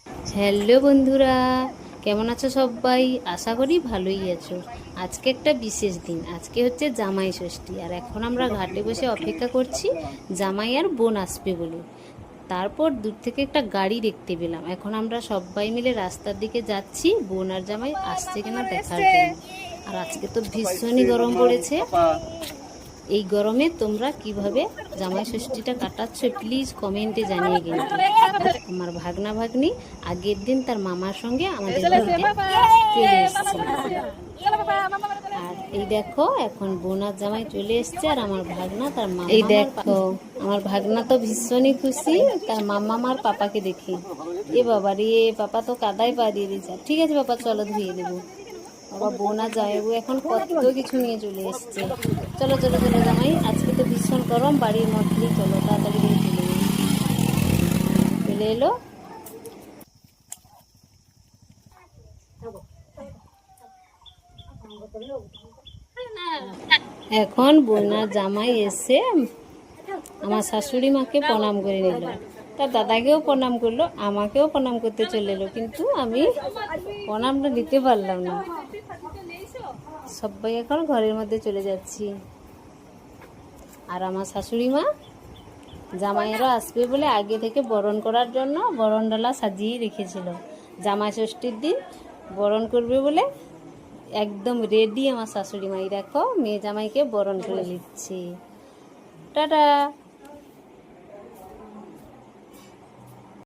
Hello বন্ধুরা, কেমন আছো সবাই? আশা করি ভালোই আছো। আজকে একটা বিশেষ দিন, আজকে হচ্ছে জামাই ষষ্ঠী। আর এখন আমরা ঘাটে বসে অপেক্ষা করছি জামাই আর বোন আসবে বলে। তারপর দূর থেকে একটা গাড়ি দেখতে পেলাম। এখন আমরা সবাই মিলে রাস্তার দিকে যাচ্ছি বোন আর জামাই আসছে কিনা দেখার জন্য। আর আজকে তো ভীষণই গরম পড়েছে। এই গরমে তোমরা কিভাবে জামাই ষষ্ঠীটা কাটাচ্ছ প্লিজ কমেন্টে জানিয়ে। কিন্তু আমার ভাগনা ভাগ্নি আগের দিন তার মামার সঙ্গে আমাদের বাড়িতে চলে এসছে। আর এই দেখো এখন বোন আর জামাই চলে এসছে আর আমার ভাগনা তার মামা। এই দেখো আমার ভাগনা তো ভীষণই খুশি তার মামা আর পাপাকে দেখে। এ বাবা রে, পাপা তো কাদায় পা দিয়ে দিয়েছে। ঠিক আছে পাপা, চলো ধুয়ে দেবো। বাবা বোন আর জামাইবু এখন কত কিছু নিয়ে চলে এসছে। চলো চলো চলো জামাই, আজকে তো ভীষণ গরম, বাড়ির মধ্যেই চলো তাড়াতাড়ি করে চলে এলো। এখন বোন আর জামাই এসে আমার শাশুড়ি মাকে প্রণাম করে নিল, তার দাদাকেও প্রণাম করলো, আমাকেও প্রণাম করতে চলে এলো, কিন্তু আমি প্রণামটা দিতে পারলাম না। সবাই এখন ঘরের মধ্যে চলে যাচ্ছি। আর আমার শাশুড়ি মা জামাইয়েরা আসবে বলে আগে থেকে বরণ করার জন্য বরণ ডালা সাজিয়ে রেখেছিল। জামাই ষষ্ঠীর দিন বরণ করবে বলে একদম রেডি আমার শাশুড়ি মাই। দেখো মেয়ে জামাইকে বরণ করে নিচ্ছে। টাটা।